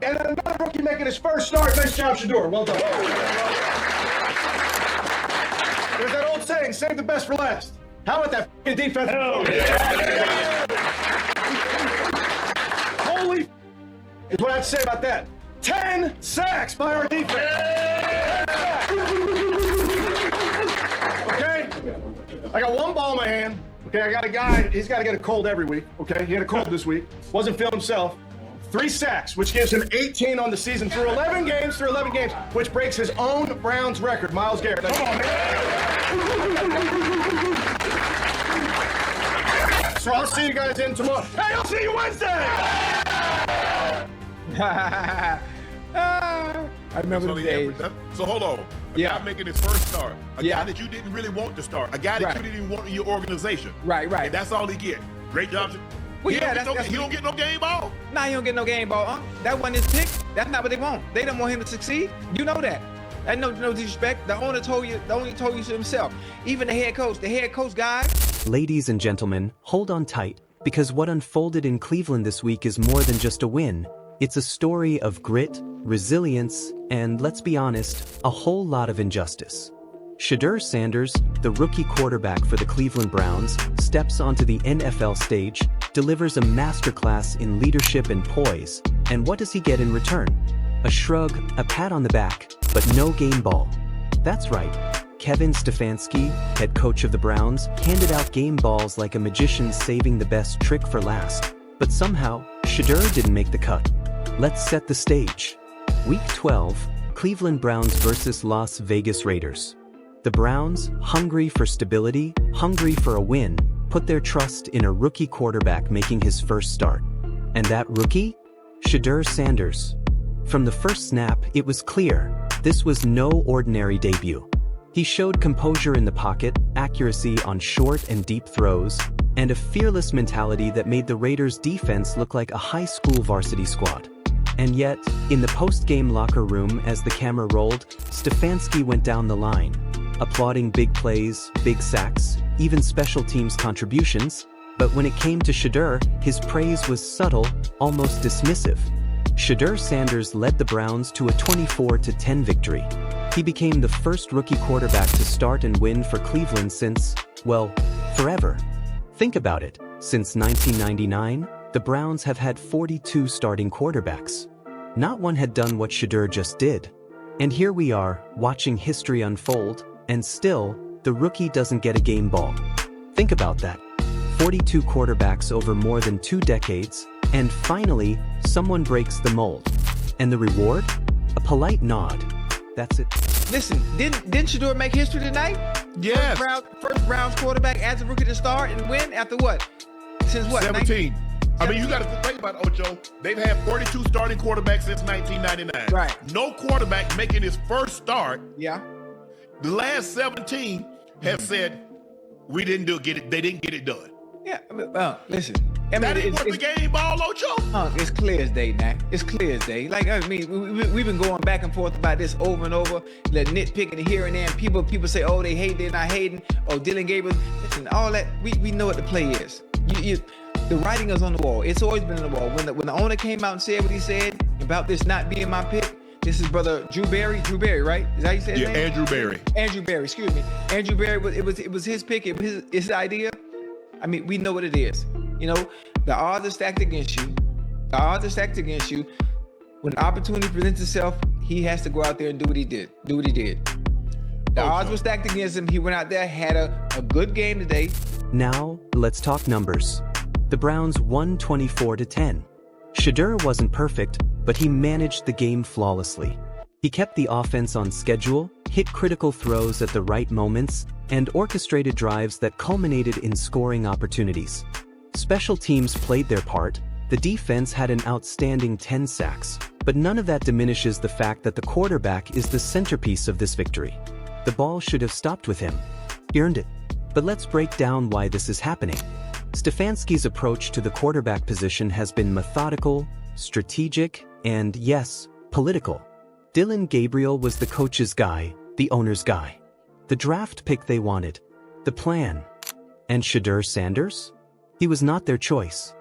And another rookie making his first start. Nice job, Shedeur. Well done. There's that old saying, save the best for last. How about that f***ing defense? Hell yeah. Holy is what I have to say about that. 10 sacks by our defense. Okay? I got one ball in my hand. Okay, I got a guy, he's got to get a cold every week. Okay, he had a cold this week. Wasn't feeling himself. 3 sacks, which gives him 18 on the season through 11 games, which breaks his own Browns record. Myles Garrett. Come on, man. So I'll see you guys in tomorrow. Hey, I'll see you Wednesday. I remember the days. So hold on. A guy making his first start. A guy that you didn't really want to start. A guy that you didn't even want in your organization. Right. And that's all he get. Great job. Well, he don't get no game ball. Nah, he don't get no game ball, huh? That wasn't his pick. That's not what they want. They don't want him to succeed. You know that. And no disrespect. The owner told you to himself. Even the head coach guy. Ladies and gentlemen, hold on tight, because what unfolded in Cleveland this week is more than just a win. It's a story of grit, resilience, and let's be honest, a whole lot of injustice. Shedeur Sanders, the rookie quarterback for the Cleveland Browns, steps onto the NFL stage, delivers a masterclass in leadership and poise, and what does he get in return? A shrug, a pat on the back, but no game ball. That's right. Kevin Stefanski, head coach of the Browns, handed out game balls like a magician saving the best trick for last. But somehow, Shedeur didn't make the cut. Let's set the stage. Week 12, Cleveland Browns versus Las Vegas Raiders. The Browns, hungry for stability, hungry for a win, put their trust in a rookie quarterback making his first start. And that rookie? Shedeur Sanders. From the first snap, it was clear, this was no ordinary debut. He showed composure in the pocket, accuracy on short and deep throws, and a fearless mentality that made the Raiders' defense look like a high school varsity squad. And yet, in the post-game locker room as the camera rolled, Stefanski went down the line, applauding big plays, big sacks, even special teams contributions, but when it came to Shedeur, his praise was subtle, almost dismissive. Shedeur Sanders led the Browns to a 24-10 victory. He became the first rookie quarterback to start and win for Cleveland since, well, forever. Think about it. Since 1999, the Browns have had 42 starting quarterbacks. Not one had done what Shedeur just did. And here we are, watching history unfold, and still, the rookie doesn't get a game ball. Think about that. 42 quarterbacks over more than 2 decades, and finally, someone breaks the mold. And the reward? A polite nod. That's it. Listen, didn't Shedeur make history tonight? Yes. First Browns quarterback as a rookie to start and win after what? Since what? 17. I mean, you got to think about it, Ocho. They've had 42 starting quarterbacks since 1999. Right. No quarterback making his first start. Yeah. The last 17 have said, we didn't get it. They didn't get it done. Yeah. Listen. I mean, that ain't worth the game ball, Ocho. It's clear as day, man. It's clear as day. Like, I mean, we've been going back and forth about this over and over. The nitpicking here and there. And people say, oh, they hate, they're not hating. Oh, Dylan Gabriel. Listen, all that, we know what the play is. The writing is on the wall. It's always been on the wall. When the owner came out and said what he said about this not being my pick, this is brother Drew Berry, right? Is that how you say his name? Andrew Berry. Andrew Berry, excuse me. Andrew Berry, it was his pick, it was his idea. I mean, we know what it is. You know, the odds are stacked against you. The odds are stacked against you. When opportunity presents itself, he has to go out there and do what he did. The odds were stacked against him. He went out there, had a good game today. Now, let's talk numbers. The Browns won 24-10. Shedeur wasn't perfect, but he managed the game flawlessly. He kept the offense on schedule, hit critical throws at the right moments, and orchestrated drives that culminated in scoring opportunities. Special teams played their part. The defense had an outstanding 10 sacks, but none of that diminishes the fact that the quarterback is the centerpiece of this victory. The ball should have stopped with him. He earned it. But let's break down why this is happening. Stefanski's approach to the quarterback position has been methodical, strategic, and yes, political. Dylan Gabriel was the coach's guy, the owner's guy. The draft pick they wanted. The plan. And Shedeur Sanders? He was not their choice.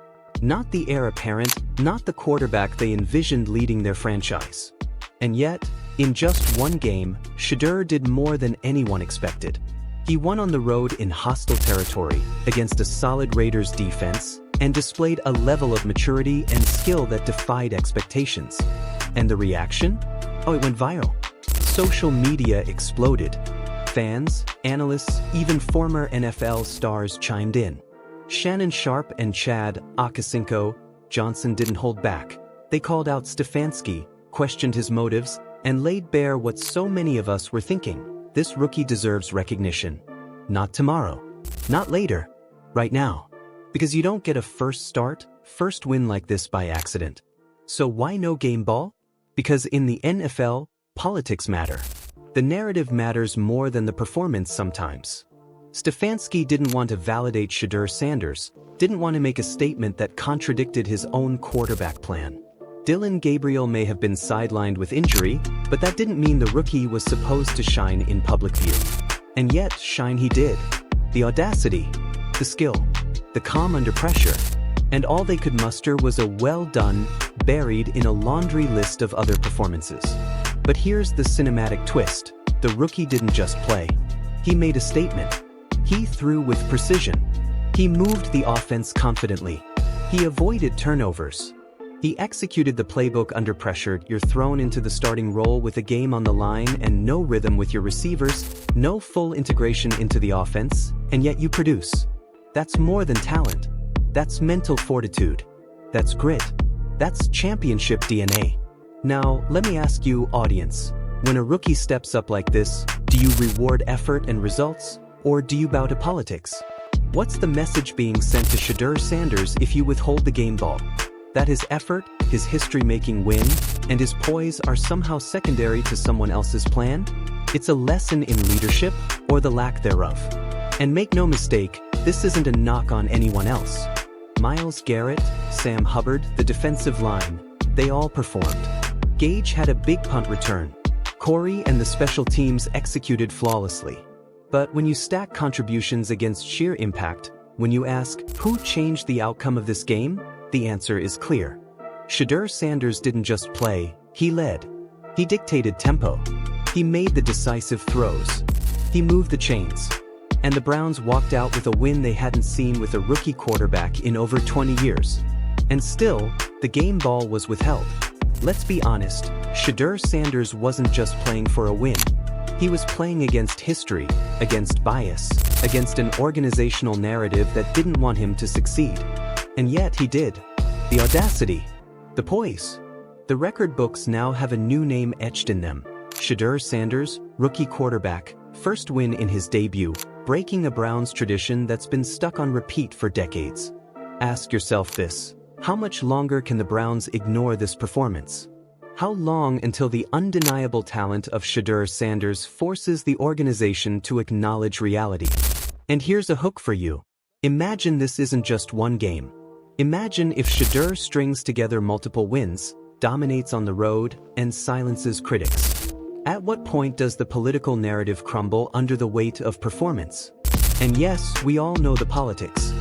Not the heir apparent, not the quarterback they envisioned leading their franchise. And yet, in just one game, Shedeur did more than anyone expected. He won on the road in hostile territory against a solid Raiders defense and displayed a level of maturity and skill that defied expectations. And the reaction? Oh, it went viral. Social media exploded. Fans, analysts, even former NFL stars chimed in. Shannon Sharpe and Chad, Ochocinco, Johnson didn't hold back. They called out Stefanski, questioned his motives, and laid bare what so many of us were thinking. This rookie deserves recognition. Not tomorrow. Not later. Right now. Because you don't get a first win like this by accident. So why no game ball? Because in the NFL, politics matter. The narrative matters more than the performance sometimes. Stefanski didn't want to validate Shedeur Sanders, didn't want to make a statement that contradicted his own quarterback plan. Dillon Gabriel may have been sidelined with injury, but that didn't mean the rookie was supposed to shine in public view. And yet, shine he did. The audacity, the skill, the calm under pressure, and all they could muster was a well done, buried in a laundry list of other performances. But here's the cinematic twist. The rookie didn't just play. He made a statement. He threw with precision. He moved the offense confidently. He avoided turnovers. He executed the playbook under pressure. You're thrown into the starting role with a game on the line and no rhythm with your receivers, no full integration into the offense, and yet you produce. That's more than talent. That's mental fortitude. That's grit. That's championship DNA. Now, let me ask you, audience, when a rookie steps up like this, do you reward effort and results, or do you bow to politics? What's the message being sent to Shedeur Sanders if you withhold the game ball? That his effort, his history-making win, and his poise are somehow secondary to someone else's plan? It's a lesson in leadership, or the lack thereof. And make no mistake, this isn't a knock on anyone else. Myles Garrett, Sam Hubbard, the defensive line, they all performed. Gage had a big punt return. Corey and the special teams executed flawlessly. But when you stack contributions against sheer impact, when you ask, who changed the outcome of this game? The answer is clear. Shedeur Sanders didn't just play, he led. He dictated tempo. He made the decisive throws. He moved the chains. And the Browns walked out with a win they hadn't seen with a rookie quarterback in over 20 years. And still, the game ball was withheld. Let's be honest, Shedeur Sanders wasn't just playing for a win. He was playing against history, against bias, against an organizational narrative that didn't want him to succeed. And yet he did. The audacity, the poise. The record books now have a new name etched in them. Shedeur Sanders, rookie quarterback, first win in his debut, breaking a Browns tradition that's been stuck on repeat for decades. Ask yourself this: how much longer can the Browns ignore this performance? How long until the undeniable talent of Shedeur Sanders forces the organization to acknowledge reality? And here's a hook for you. Imagine this isn't just one game. Imagine if Shedeur strings together multiple wins, dominates on the road, and silences critics. At what point does the political narrative crumble under the weight of performance? And yes, we all know the politics.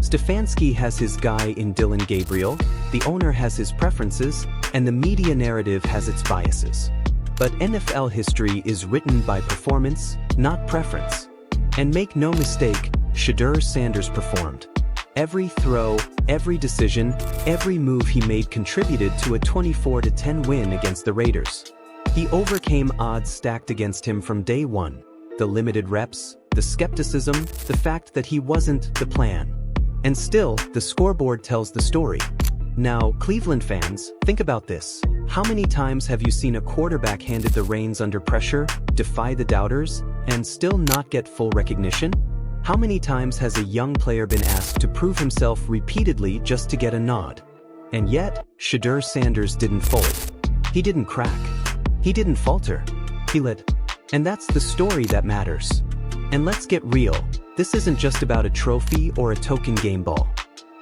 Stefanski has his guy in Dillon Gabriel, the owner has his preferences, and the media narrative has its biases. But NFL history is written by performance, not preference. And make no mistake, Shedeur Sanders performed. Every throw, every decision, every move he made contributed to a 24-10 win against the Raiders. He overcame odds stacked against him from day one. The limited reps, the skepticism, the fact that he wasn't the plan. And still, the scoreboard tells the story. Now, Cleveland fans, think about this. How many times have you seen a quarterback handed the reins under pressure, defy the doubters, and still not get full recognition? How many times has a young player been asked to prove himself repeatedly just to get a nod? And yet, Shedeur Sanders didn't fold. He didn't crack. He didn't falter. He led. And that's the story that matters. And let's get real. This isn't just about a trophy or a token game ball.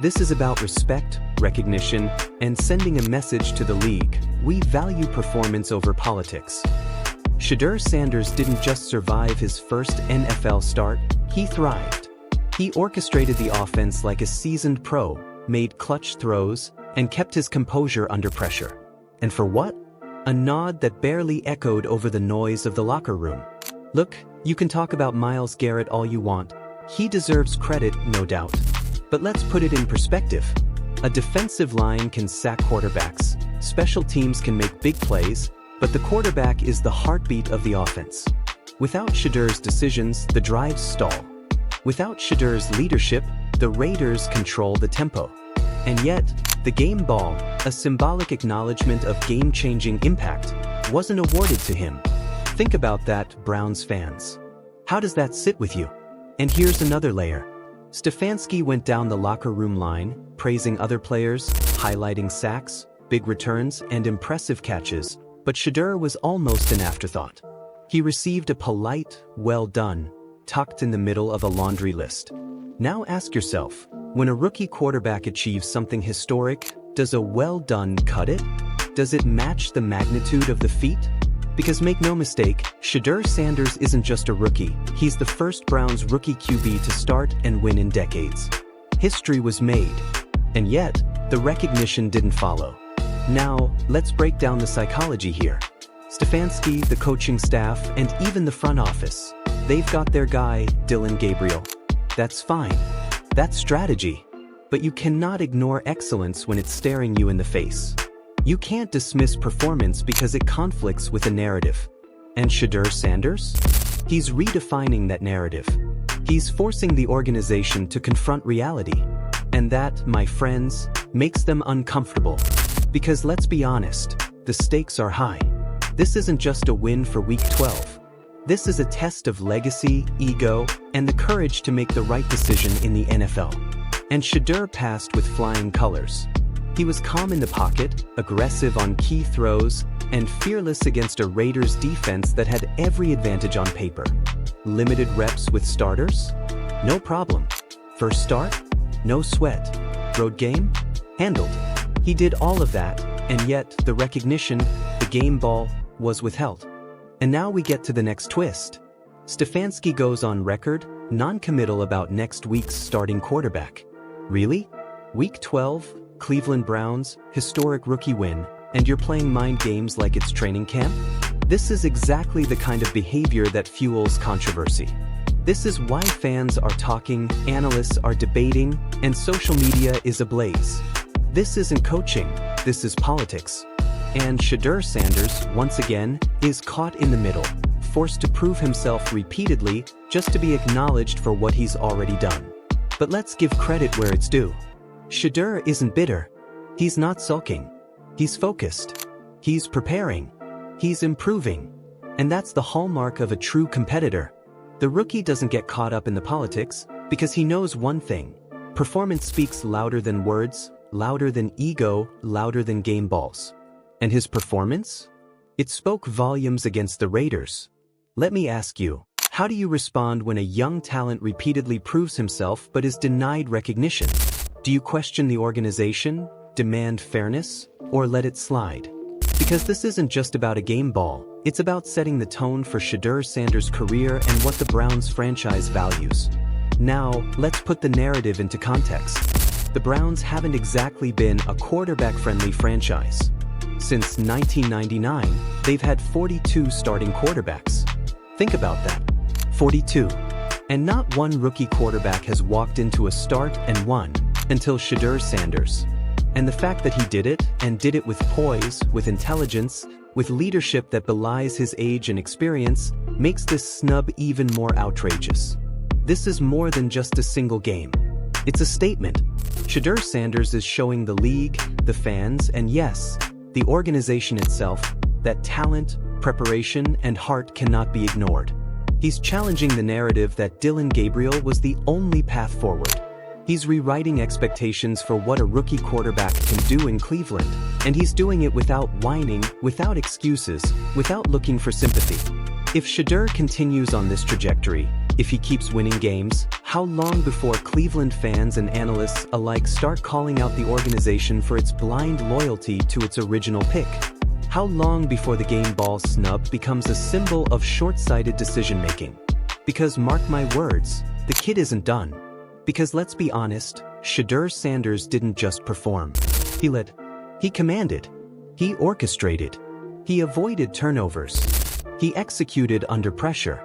This is about respect, recognition, and sending a message to the league. We value performance over politics. Shedeur Sanders didn't just survive his first NFL start, he thrived. He orchestrated the offense like a seasoned pro, made clutch throws, and kept his composure under pressure. And for what? A nod that barely echoed over the noise of the locker room. Look, you can talk about Myles Garrett all you want. He deserves credit, no doubt. But let's put it in perspective. A defensive line can sack quarterbacks, special teams can make big plays, but the quarterback is the heartbeat of the offense. Without Shedeur's decisions, the drives stall. Without Shedeur's leadership, the Raiders control the tempo. And yet, the game ball, a symbolic acknowledgement of game-changing impact, wasn't awarded to him. Think about that, Browns fans. How does that sit with you? And here's another layer. Stefanski went down the locker room line, praising other players, highlighting sacks, big returns, and impressive catches, but Shedeur was almost an afterthought. He received a polite, well done, tucked in the middle of a laundry list. Now ask yourself, when a rookie quarterback achieves something historic, does a well done cut it? Does it match the magnitude of the feat? Because make no mistake, Shedeur Sanders isn't just a rookie, he's the first Browns rookie QB to start and win in decades. History was made. And yet, the recognition didn't follow. Now, let's break down the psychology here. Stefanski, the coaching staff, and even the front office, they've got their guy, Dillon Gabriel. That's fine. That's strategy. But you cannot ignore excellence when it's staring you in the face. You can't dismiss performance because it conflicts with a narrative. And Shedeur Sanders? He's redefining that narrative. He's forcing the organization to confront reality. And that, my friends, makes them uncomfortable. Because let's be honest, the stakes are high. This isn't just a win for Week 12. This is a test of legacy, ego, and the courage to make the right decision in the NFL. And Shedeur passed with flying colors. He was calm in the pocket, aggressive on key throws, and fearless against a Raiders defense that had every advantage on paper. Limited reps with starters? No problem. First start? No sweat. Road game? Handled. He did all of that, and yet the recognition, the game ball, was withheld. And now we get to the next twist. Stefanski goes on record, non-committal about next week's starting quarterback. Really? Week 12? Cleveland Browns, historic rookie win, and you're playing mind games like it's training camp? This is exactly the kind of behavior that fuels controversy. This is why fans are talking, analysts are debating, and social media is ablaze. This isn't coaching, this is politics. And Shedeur Sanders, once again, is caught in the middle, forced to prove himself repeatedly just to be acknowledged for what he's already done. But let's give credit where it's due. Shedeur isn't bitter. He's not sulking. He's focused. He's preparing. He's improving. And that's the hallmark of a true competitor. The rookie doesn't get caught up in the politics because he knows one thing. Performance speaks louder than words, louder than ego, louder than game balls. And his performance? It spoke volumes against the Raiders. Let me ask you, how do you respond when a young talent repeatedly proves himself but is denied recognition? Do you question the organization, demand fairness, or let it slide? Because this isn't just about a game ball, it's about setting the tone for Shedeur Sanders' career and what the Browns franchise values. Now, let's put the narrative into context. The Browns haven't exactly been a quarterback-friendly franchise. Since 1999, they've had 42 starting quarterbacks. Think about that. 42. And not one rookie quarterback has walked into a start and won until Shedeur Sanders. And the fact that he did it with poise, with intelligence, with leadership that belies his age and experience, makes this snub even more outrageous. This is more than just a single game. It's a statement. Shedeur Sanders is showing the league, the fans, and yes, the organization itself, that talent, preparation, and heart cannot be ignored. He's challenging the narrative that Dillon Gabriel was the only path forward. He's rewriting expectations for what a rookie quarterback can do in Cleveland, and he's doing it without whining, without excuses, without looking for sympathy. If Shedeur continues on this trajectory, if he keeps winning games, how long before Cleveland fans and analysts alike start calling out the organization for its blind loyalty to its original pick? How long before the game ball snub becomes a symbol of short-sighted decision-making? Because mark my words, the kid isn't done. Because let's be honest, Shedeur Sanders didn't just perform. He led. He commanded. He orchestrated. He avoided turnovers. He executed under pressure.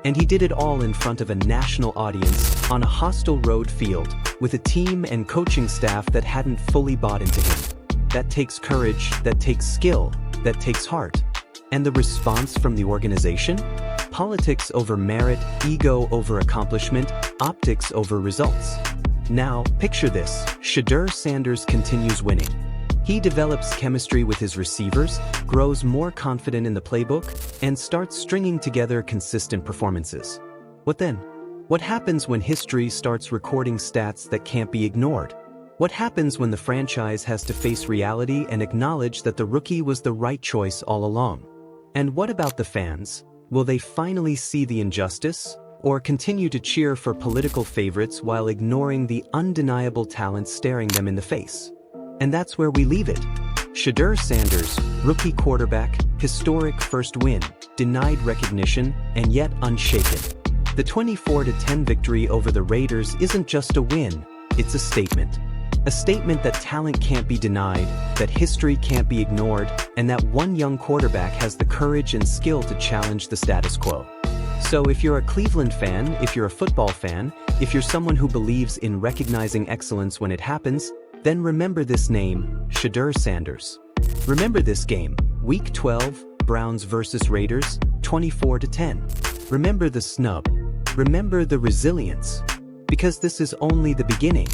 And he did it all in front of a national audience on a hostile road field with a team and coaching staff that hadn't fully bought into him. That takes courage, that takes skill, that takes heart. And the response from the organization? Politics over merit, ego over accomplishment, optics over results. Now, picture this. Shedeur Sanders continues winning. He develops chemistry with his receivers, grows more confident in the playbook, and starts stringing together consistent performances. What then? What happens when history starts recording stats that can't be ignored? What happens when the franchise has to face reality and acknowledge that the rookie was the right choice all along? And what about the fans? Will they finally see the injustice, or continue to cheer for political favorites while ignoring the undeniable talent staring them in the face? And that's where we leave it. Shedeur Sanders, rookie quarterback, historic first win, denied recognition, and yet unshaken. The 24-10 victory over the Raiders isn't just a win, it's a statement. A statement that talent can't be denied, that history can't be ignored, and that one young quarterback has the courage and skill to challenge the status quo. So if you're a Cleveland fan, if you're a football fan, if you're someone who believes in recognizing excellence when it happens, then remember this name, Shedeur Sanders. Remember this game, Week 12, Browns vs. Raiders, 24-10. Remember the snub. Remember the resilience. Because this is only the beginning.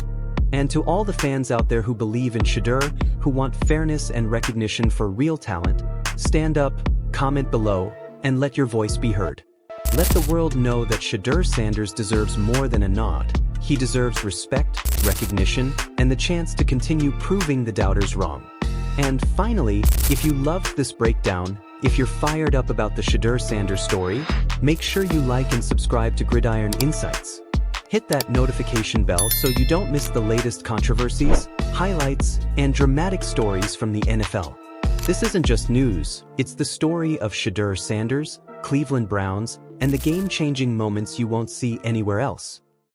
And to all the fans out there who believe in Shedeur, who want fairness and recognition for real talent, stand up, comment below, and let your voice be heard. Let the world know that Shedeur Sanders deserves more than a nod. He deserves respect, recognition, and the chance to continue proving the doubters wrong. And finally, if you loved this breakdown, if you're fired up about the Shedeur Sanders story, make sure you like and subscribe to Gridiron Insights. Hit that notification bell so you don't miss the latest controversies, highlights, and dramatic stories from the NFL. This isn't just news, it's the story of Shedeur Sanders, Cleveland Browns, and the game-changing moments you won't see anywhere else.